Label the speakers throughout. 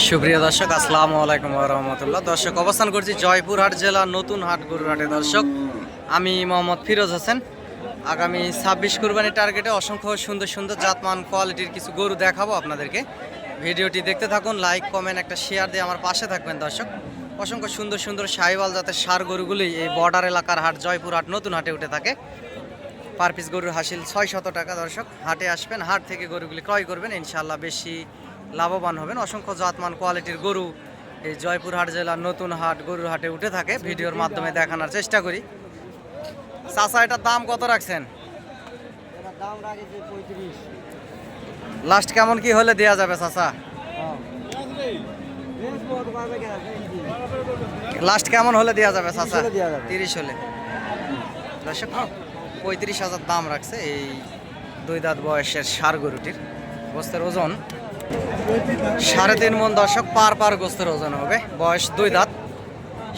Speaker 1: সুপ্রিয় দর্শক, আসসালামু আলাইকুম ওয়া রাহমাতুল্লাহ। দর্শক, অবস্থান করছি জয়পুরহাট জেলার নতুন হাট গরুর হাটে। দর্শক, আমি মোহাম্মদ ফিরোজ হোসেন। আগামী 26 কুরবানি টার্গেটে অসংখ্য সুন্দর সুন্দর জাতমান কোয়ালিটির কিছু গরু দেখাবো আপনাদেরকে। ভিডিওটি দেখতে থাকুন, লাইক কমেন্ট একটা শেয়ার দিয়ে আমার পাশে থাকবেন। দর্শক, অসংখ্য সুন্দর সুন্দর শাহিওয়াল জাতের ষাঁড় গরুগুলি এই বর্ডার এলাকার হাট জয়পুরহাট নতুন হাটে উঠে থাকে। পার পিস গরুর হাসিল 600 টাকা। দর্শক, হাটে আসবেন, হাট থেকে গরুগুলি ক্রয় করবেন, ইনশাআল্লাহ বেশি লাভবান হবেন। অসংখ্য জাতমান কোয়ালিটির গরু এই জয়পুরহাট জেলার নতুন হাট গরুর হাটে উঠে থাকে। ভিডিওর মাধ্যমে দেখানোর চেষ্টা করি। চাচা, এটার দাম কত রাখছেন? লাস্ট কেমন কি হলে দেওয়া যাবে চাচা? লাস্ট কেমন হলে দেওয়া যাবে চাচা? 30 হলে। দর্শক, 35,000 দাম রাখছে এই 2 দাঁত বয়সের ষাঁড় গরুটির। গোস্তের ওজন 3.5 মণ। দর্শক, পার গোস্তের ওজন হবে। বয়স 2 দাঁত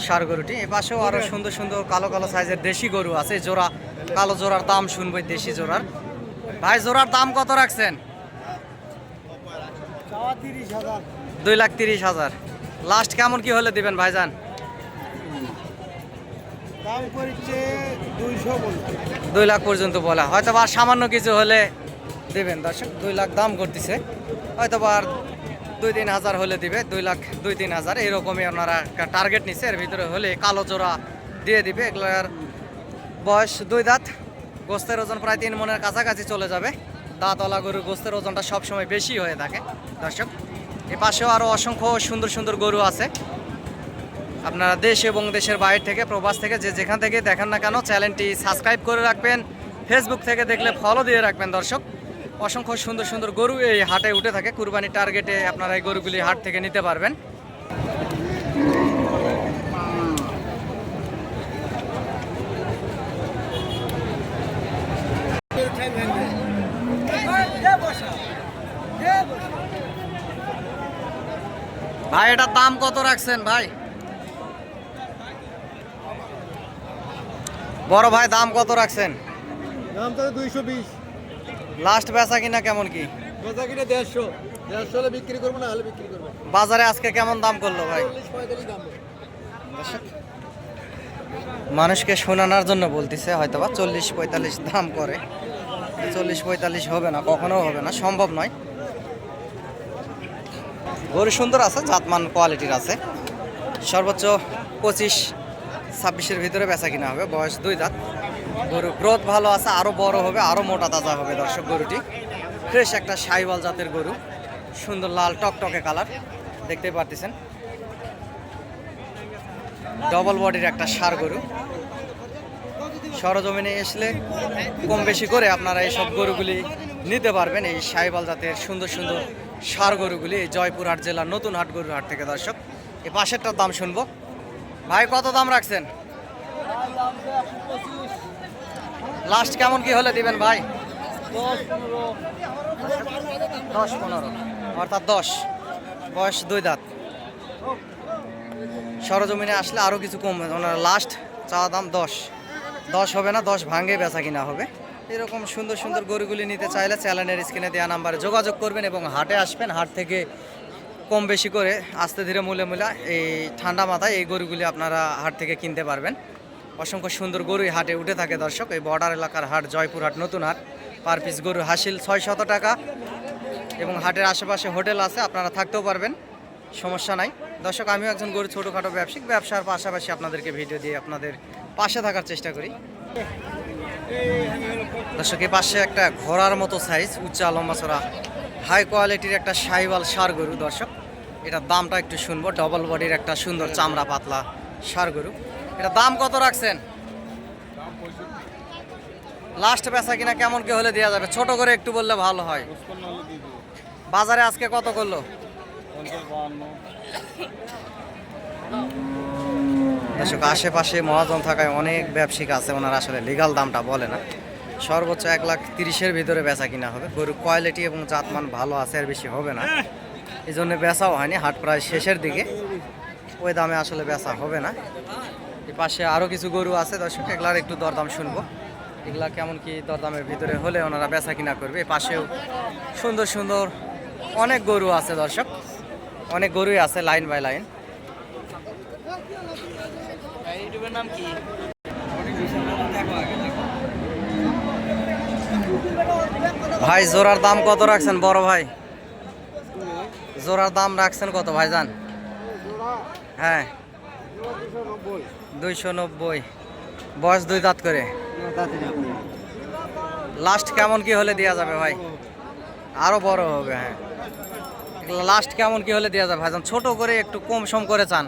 Speaker 1: ষাঁড় গরুটি। এ পাশেও আরো সুন্দর সুন্দর কালো কালো সাইজের দেশি গরু আছে। জোড়া কালো জোড়ার দাম শুনবো, দেশি জোড়ার। ভাই, জোড়ার দাম কত রাখছেন? 2,30,000। লাস্ট কেমন কি হলে দিবেন ভাইজান? 2 লাখ পর্যন্ত বলা, হয়তো বা সামান্য কিছু হলে দেবেন। দর্শক, 2 লাখ দাম করতেছে, হয়তো বা 2-3 হাজার হলে দিবে। 2 লাখ 2-3 হাজার এরকমই ওনারা একটা টার্গেট নিচ্ছে। এর ভিতরে হলে কালো জোড়া দিয়ে দিবে। এগুলোর বয়স 2 দাঁত, গোস্তের ওজন প্রায় 3 মণের কাছাকাছি চলে যাবে। দাঁতওয়ালা গরুর গোস্তের ওজনটা সবসময় বেশি হয়ে থাকে। দর্শক, এ পাশেও আরও অসংখ্য সুন্দর সুন্দর গরু আছে। আপনারা দেশ এবং দেশের বাইরে থেকে, প্রবাস থেকে, যে যেখান থেকে দেখেন না কেন, চ্যানেলটি সাবস্ক্রাইব করে রাখবেন। ফেসবুক থেকে দেখলে ফলো দিয়ে রাখবেন। দর্শক, অসংখ্য সুন্দর সুন্দর গরু এই হাটে উঠে থাকে। কুরবানি টার্গেটে আপনারা এই গরুগুলি হাট থেকে নিতে পারবেন। ভাই, এটার দাম কত রাখছেন ভাই? বড় ভাই, দাম কত রাখছেন?
Speaker 2: দাম তো 220।
Speaker 1: লাস্ট বেচা কিনা কেমন কি?
Speaker 2: বেচা কিনা 150 হলে বিক্রি করবো, না হলে বিক্রি করবো।
Speaker 1: বাজারে আজকে কেমন দাম করলো ভাই?
Speaker 2: 45 দাম।
Speaker 1: মানুষকে শোনানোর জন্য বলতেছে, হয়তো বা 40-45 দাম করে। 40-45 হবে না, কখনো হবে না, সম্ভব নয়। গরু সুন্দর আছে, জাতমান কোয়ালিটির আছে। সর্বোচ্চ 25-26-এর ভিতরে বেচা কিনা হবে। বয়স 2 দাঁত। গরু গ্রোথ ভালো আছে, আরও বড় হবে, আরও মোটা তাজা হবে। দর্শক, গরুটি ফ্রেশ একটা শাহিওয়াল জাতের গরু। সুন্দর লাল টকটকে কালার, দেখতে পারতেছেন। ডবল বডির একটা ষাঁড় গরু। সরজমিনে আসলে কম বেশি করে আপনারা এইসব গরুগুলি নিতে পারবেন। এই শাহিওয়াল জাতের সুন্দর সুন্দর ষাঁড় গরুগুলি এই জয়পুরহাট জেলার নতুন হাট গরুর হাট থেকে। দর্শক, এই পাশেরটার দাম শুনবো। ভাই, কত দাম রাখছেন? লাস্ট কেমন কি হলে দিবেন ভাই? 10-15, অর্থাৎ 10। বয়স 2 দাঁত। সরজমিনে আসলে আরও কিছু কম, ওনার লাস্ট চাওয়া দাম 10 হবে না, 10 ভাঙে বেচা কিনা হবে। এরকম সুন্দর সুন্দর গরুগুলি নিতে চাইলে চ্যানেলের স্ক্রিনে দেওয়া নাম্বারে যোগাযোগ করবেন এবং হাটে আসবেন। হাট থেকে কম বেশি করে আস্তে ধীরে মূলে এই ঠান্ডা মাথায় এই গরুগুলি আপনারা হাট থেকে কিনতে পারবেন। অসংখ্য সুন্দর গরুই হাটে উঠে থাকে। দর্শক, এই বর্ডার এলাকার হাট জয়পুরহাট নতুন হাট। পার পিস গরুর হাসিল 600 টাকা এবং হাটের আশেপাশে হোটেল আছে, আপনারা থাকতেও পারবেন, সমস্যা নাই। দর্শক, আমিও একজন গরু ছোটোখাটো ব্যবসায়িক, ব্যবসার পাশাপাশি আপনাদেরকে ভিডিও দিয়ে আপনাদের পাশে থাকার চেষ্টা করি। দর্শক, এই পাশে একটা ঘোড়ার মতো সাইজ, উচ্চা লম্বা চড়া হাই কোয়ালিটির একটা শাহিওয়াল ষাঁড় গরু। দর্শক, এটার দামটা একটু শুনবো। ডবল বডির একটা সুন্দর চামড়া পাতলা ষাঁড় গরু। এটা দাম কত রাখছেন? লাস্ট বেচা কিনা কেমন কি হলে দেওয়া যাবে? ছোট করে একটু বললে ভালো হয়। বাজারে আজকে কত করলো? দর্শক, আশেপাশে মহাজন থাকায় অনেক ব্যবসায়িক আছে, ওনারা আসলে লিগাল দামটা বলে না। সর্বোচ্চ 1,30,000-এর ভিতরে বেচা কিনা হবে। গরু কোয়ালিটি এবং জাতমান ভালো আছে, আর বেশি হবে না, এই জন্য বেচাও হয়নি। হাট প্রায় শেষের দিকে, ওই দামে আসলে বেচা হবে না। এই পাশে আরও কিছু গরু আছে। দর্শক, এগুলার একটু দরদাম শুনবো। এগুলা কেমন কি দরদামের ভিতরে হলে ওনারা বেচা কিনা করবে। এই পাশেও সুন্দর সুন্দর অনেক গরু আছে দর্শক, অনেক গরুই আছে লাইন বাই লাইন।
Speaker 3: ইউটিউবের নাম কি?
Speaker 1: ভাই জোড়ার দাম কত রাখছেন বড় ভাই? জোড়ার দাম রাখছেন কত ভাইজান? হ্যাঁ 290। বয়স 2 দাঁত করে। লাস্ট কেমন কি হলে দেওয়া যাবে ভাই? আরো বড় হবে, হ্যাঁ। লাস্ট কেমন কি হলে দেওয়া যাবে ভাইজান? ছোট করে একটু কম সম করে চান।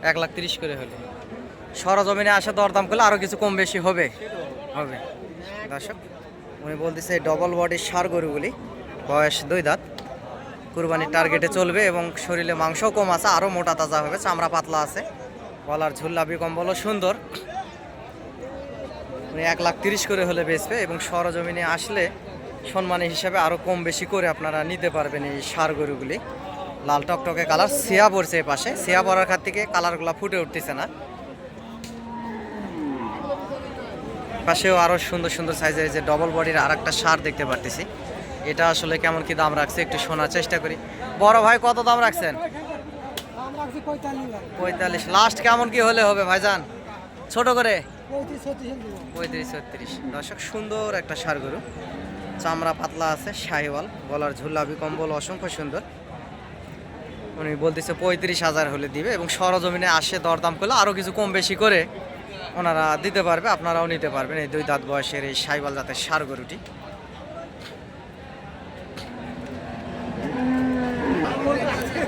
Speaker 1: 1,30,000 করে হলে সরজমিনে আসে দরদাম করলে আরো কিছু কম বেশি হবে হবে দর্শক। উনি বলতেছে ডবল বডির ষাঁড় গরুগুলি, বয়স 2 দাঁত, কুরবানির টার্গেটে চলবে এবং শরীরে মাংসও কম আছে, আরও মোটা তাজা হবে, চামড়া পাতলা আছে, গলার ঝুল্লাবি কম্বলও সুন্দর। উনি 1,30,000 করে হলে বেচবে এবং সরজমিনে আসলে সম্মানী হিসাবে আরও কম বেশি করে আপনারা নিতে পারবেন এই ষাঁড় গরুগুলি। লাল টকটকে কালার, ছেয়া পড়ছে এই পাশে, ছেয়া পড়ার খাত থেকে কালারগুলো ফুটে উঠতেছে না। পাশেও আরও সুন্দর সুন্দর সাইজের যে ডবল বডির আর একটা ষাঁড় দেখতে পারতেছি। এটা আসলে কেমন কি দাম রাখছে একটু শোনার চেষ্টা করি। বড় ভাই কত দাম রাখছেন? 45। লাস্ট কেমন কি হলে হবে ভাইজান? ছোট করে 35-36। দর্শক সুন্দর একটা ষাঁড় গরু, চামড়া পাতলা আছে, শাহিওয়াল, গলার ঝুল্লাবি কম্বল অসংখ্য সুন্দর। উনি বলতেছে 35,000 হলে দিবে এবং সরজমিনে আসে দরদাম করলে আরও কিছু কম বেশি করে ওনারা দিতে পারবে, আপনারাও নিতে পারবেন এই 2 দাঁত বয়সের এই শাহিওয়াল জাতের ষাঁড় গরুটি।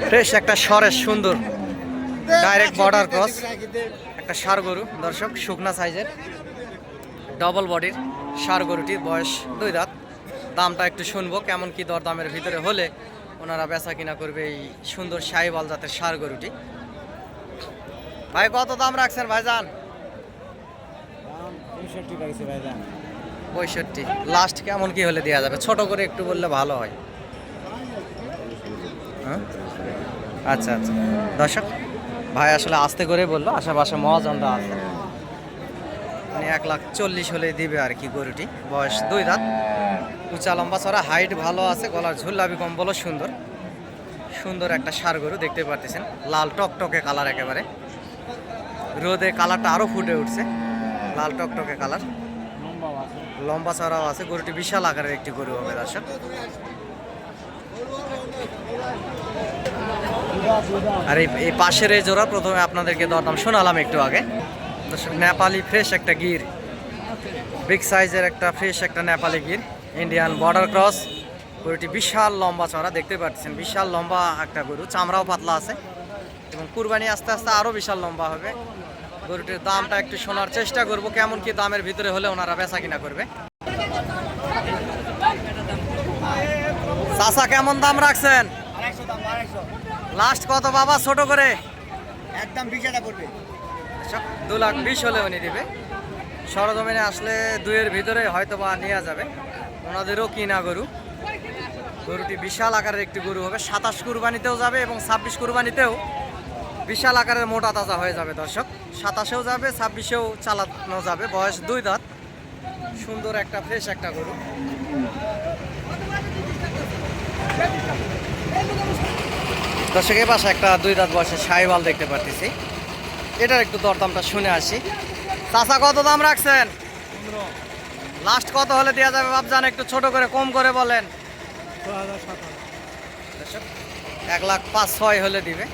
Speaker 1: ফ্রেশ একটা সরেস সুন্দর ডাইরেক্ট বর্ডার ক্রস একটা ষাঁড় গরু দর্শক, শুকনা সাইজের ডবল বডির ষাঁড় গরুটির বয়স 2 দাঁত। দামটা একটু শুনবো কেমন কি দরদামের ভিতরে হলে ওনারা বেচা কিনা করবে এই সুন্দর শাহিওয়াল জাতের ষাঁড় গরুটি। ভাই কত দাম রাখছেন ভাইজান? 65। লাস্ট কেমন কি হলে দেওয়া যাবে? ছোট করে একটু বললে ভালো হয়। হ্যাঁ আচ্ছা আচ্ছা দর্শক, ভাই আসলে আস্তে করে বললো, আশেপাশে মহাজনরা আছে। মানে 1,40,000 হলে দিবে আর কি গরুটি, বয়স 2 দাঁত, উঁচা লম্বা চড়া, হাইট ভালো আছে, গলার ঝুল্লাবি কম্বলও সুন্দর। সুন্দর একটা ষাঁড় গরু দেখতে পারতেছেন, লাল টকটকে কালার, একেবারে রোদে কালারটা আরও ফুটে উঠছে, লাল টকটকে কালার, লম্বা চড়াও আছে। গরুটি বিশাল আকারের একটি গরু হবে দর্শক। আর এই পাশের এই জোড়া প্রথমে আপনাদেরকে দরদাম শোনালাম একটু আগে দর্শক। নেপালি ফ্রেশ একটা গির, বিগ সাইজের একটা ফ্রেশ একটা Nepali Gir, Indian border cross. গরুটি বিশাল লম্বা চড়া দেখতে পাচ্ছেন, বিশাল লম্বা একটা গরু, চামড়াও পাতলা আছে এবং কুরবানি আস্তে আস্তে আরও বিশাল লম্বা হবে। গরুটির দামটা একটু শোনার চেষ্টা করব কেমন কি দামের ভিতরে হলে ওনারা বেচা কিনা করবে। চাচা কেমন দাম রাখছেন? লাস্ট কত বাবা ছোট করে?
Speaker 2: একদম 20,000 পড়বে।
Speaker 1: 2,20,000 হলে উনি দিবে। সরজমিনে আসলে 2-এর ভিতরে হয়তো বা নেওয়া যাবে, ওনাদেরও কিনা গরু। গরুটি বিশাল আকারের একটি গরু হবে, 27 কুরবানিতেও যাবে এবং 26 কুরবানিতেও বিশাল আকারের মোটা তাজা হয়ে যাবে দর্শক। 27-এও যাবে, 26-এও চালানো যাবে। বয়স 2 দাঁত, সুন্দর একটা ফ্রেশ একটা গরু। দর্শকের পাশে একটা 2 দাঁত বয়সের শাহিওয়াল দেখতে পারতেছি, এটার একটু দরদামটা শুনে আসি। চাচা কত দাম রাখছেন? লাস্ট কত হলে দেওয়া যাবে বাপজান? একটু ছোট করে কম করে বলেন। 1,05,600 হলে দিবে,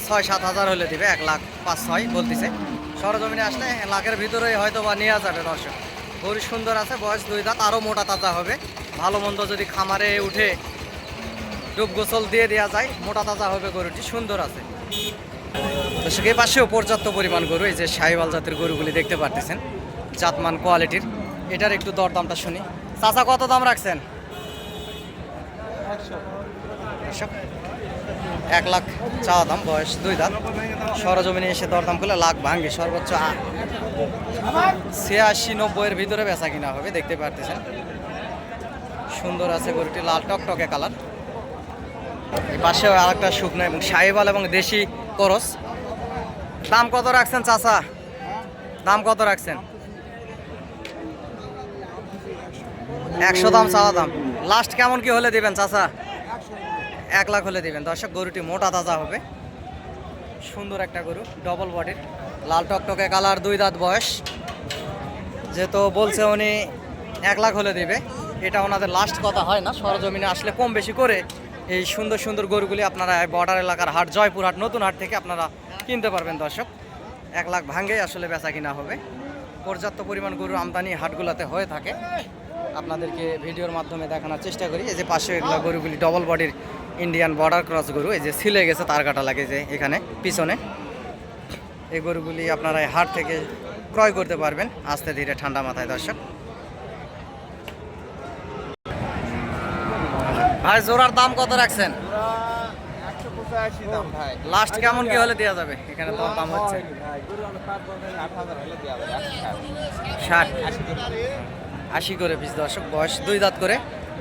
Speaker 1: 6-7 হাজার হলে দিবে। 1,05,600 বলতেছে। সরজমিনে আসলে 1,00,000-এর ভিতরেই হয়তো বা নেওয়া যাবে দর্শক। গরু সুন্দর আছে, বয়স 2 দাঁত, আরও মোটা তাজা হবে। ভালো মন্দ যদি খামারে উঠে ডুব গোসল দিয়ে দেওয়া যায়, মোটা তাজা হবে গরুটি, সুন্দর আছে দর্শক। এই পাশেও পর্যাপ্ত পরিমাণ গরু, এই যে শাহিওয়াল জাতের গরুগুলি দেখতে পারতেছেন, জাতমান কোয়ালিটির। এটার একটু দরদামটা শুনি। চাচা কত দাম রাখছেন? 1,00,000 চাওয়া দাম, বয়স 2 দাঁত। সরজমিনে এসে দরদাম করলে লাখ ভাঙ্গে, সর্বোচ্চ 86-90-এর ভিতরে বেচা কিনা হবে, দেখতে পারতেছেন। সুন্দর আছে গরুটি, লাল টকটকে কালার। এই পাশেও আর একটা শুকনো এবং শাহিওয়াল এবং দেশি করস। দাম কত রাখছেন চাচা? দাম কত রাখছেন? 100 দাম চাওয়া দাম। লাস্ট কেমন কি হলে দিবেন চাচা? 1 লাখ হলে দিবেন দর্শক। গরুটি মোটা তাজা হবে, সুন্দর একটা গরু, ডবল বডির, লাল টকটকে কালার, 2 দাঁত বয়স। যেহেতু বলছে উনি 1 লাখ হলে দিবে, এটা ওনাদের লাস্ট কথা হয় না, সরজমিনে আসলে কম বেশি করে এই সুন্দর সুন্দর গরুগুলি আপনারা বর্ডার এলাকার হাট, জয়পুরহাট, নতুন হাট থেকে আপনারা কিনতে পারবেন দর্শক। 1 লাখ ভাঙ্গেই আসলে বেচা কিনা হবে। পর্যাপ্ত পরিমাণ গরুর আমদানি হাটগুলোতে হয়ে থাকে, আপনাদেরকে ভিডিওর মাধ্যমে দেখানোর চেষ্টা করি। এই যে পাশে এগুলো গরুগুলি ডবল বডির ইন্ডিয়ান বর্ডার ক্রস গরু, এই যে ছিলে গেছে তার কাটা লাগে যে এখানে পিছনে। এই গরুগুলি আপনারা এই হাট থেকে ক্রয় করতে পারবেন আস্তে ধীরে, ঠান্ডা মাথায় দর্শক। ভাই জোড়ার দাম কত রাখছেন?
Speaker 2: 185 দাম ভাই।
Speaker 1: লাস্ট কেমন কি হলে দেওয়া যাবে? এখানে তো দাম হচ্ছে 60 80 করে পিস দর্শক। বয়স 2 দাঁত করে,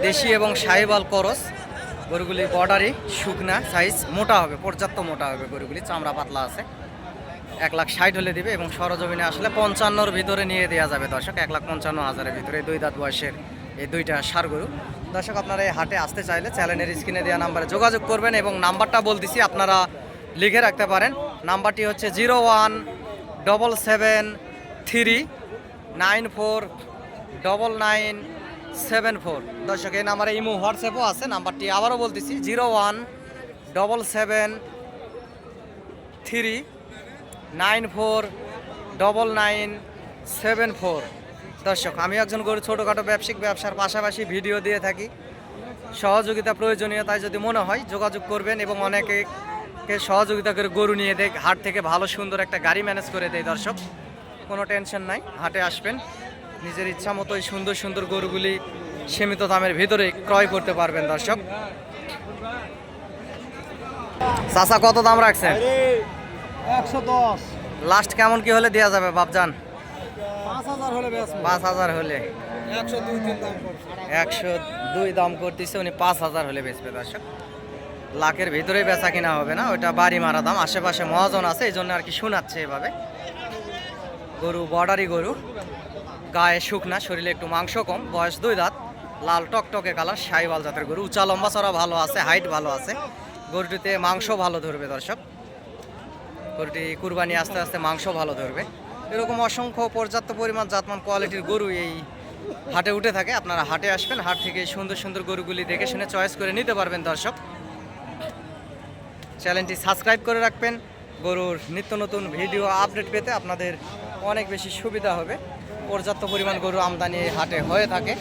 Speaker 1: দেশি এবং সাহিওয়াল করস গরুগুলি, বর্ডারি, শুকনা সাইজ, মোটা হবে, পর্যাপ্ত মোটা হবে গরুগুলি, চামড়া পাতলা আছে। 1,60,000 হলে দিবে এবং সরজমিনে আসলে 55-র ভিতরে নিয়ে দেওয়া যাবে দর্শক। 1,55,000-এর ভিতরে 2 দাঁত বয়সের এই দুইটা ষাঁড় গরু। দর্শক আপনারা এই হাটে আসতে চাইলে চ্যানেলের স্ক্রিনে দেওয়া নাম্বারে যোগাযোগ করবেন এবং নাম্বারটা বলতেছি আপনারা লিখে রাখতে পারেন। নাম্বারটি হচ্ছে 0177394974। দর্শক এই নাম্বারে ইমো হোয়াটসঅ্যাপও আছে। নাম্বারটি আবারও বলতেছি 017739499974। দর্শক আমি একজন গরু ছোটোখাটো ব্যবসায়িক ব্যবসার পাশাপাশি ভিডিও দিয়ে থাকি। সহযোগিতা প্রয়োজনীয়তায় যদি মনে হয় যোগাযোগ করবেন এবং অনেকে সহযোগিতা করে গরু নিয়ে দেখ হাট থেকে ভালো সুন্দর একটা গাড়ি ম্যানেজ করে দেয় দর্শক। কোনো টেনশন নাই, হাটে আসবেন, নিজের ইচ্ছা মতো এই সুন্দর সুন্দর গরুগুলি সীমিত দামের ভিতরে ক্রয় করতে পারবেন দর্শক। চাচা কত দাম রাখছেন?
Speaker 2: 110।
Speaker 1: লাস্ট কেমন কি হলে দেওয়া যাবে বাপজান?
Speaker 2: 5000 হলে বেশ।
Speaker 1: 5000 হলে।
Speaker 2: 102 দাম করছে।
Speaker 1: 102 দাম করতেছে উনি, 5000 হলে বেচবে দর্শক। লাখের ভিতরেই বেচা কিনা হবে না, ওটা বাড়ি মারা দাম। আশেপাশে মহাজন আছে, এই জন্য আর কি শোনাচ্ছে এভাবে। গরু বর্ডারি গরু, গায়ে শুকনা, শরীরে একটু মাংস কম, বয়স 2 দাঁত, লাল টকটকে কালার, সাইওয়াল জাতের গরু, উঁচা লম্বা চড়া ভালো আছে, হাইট ভালো আছে। গরুটিতে মাংস ভালো ধরবে দর্শক। গরুটি কুরবানি আস্তে আস্তে মাংস ভালো ধরবে। এরকম অসংখ্য পর্যাপ্ত পরিমাণ জাতমান কোয়ালিটির গরু এই হাটে উঠে থাকে। আপনারা হাটে আসবেন, হাট থেকে সুন্দর সুন্দর গরুগুলি দেখে শুনে চয়েস করে নিতে পারবেন দর্শক। চ্যানেলটি সাবস্ক্রাইব করে রাখবেন, গরুর নিত্য নতুন ভিডিও আপডেট পেতে আপনাদের অনেক বেশি সুবিধা হবে। পর্যাপ্ত পরিমাণ গরু আমদানি এই হাটে হয়ে থাকে।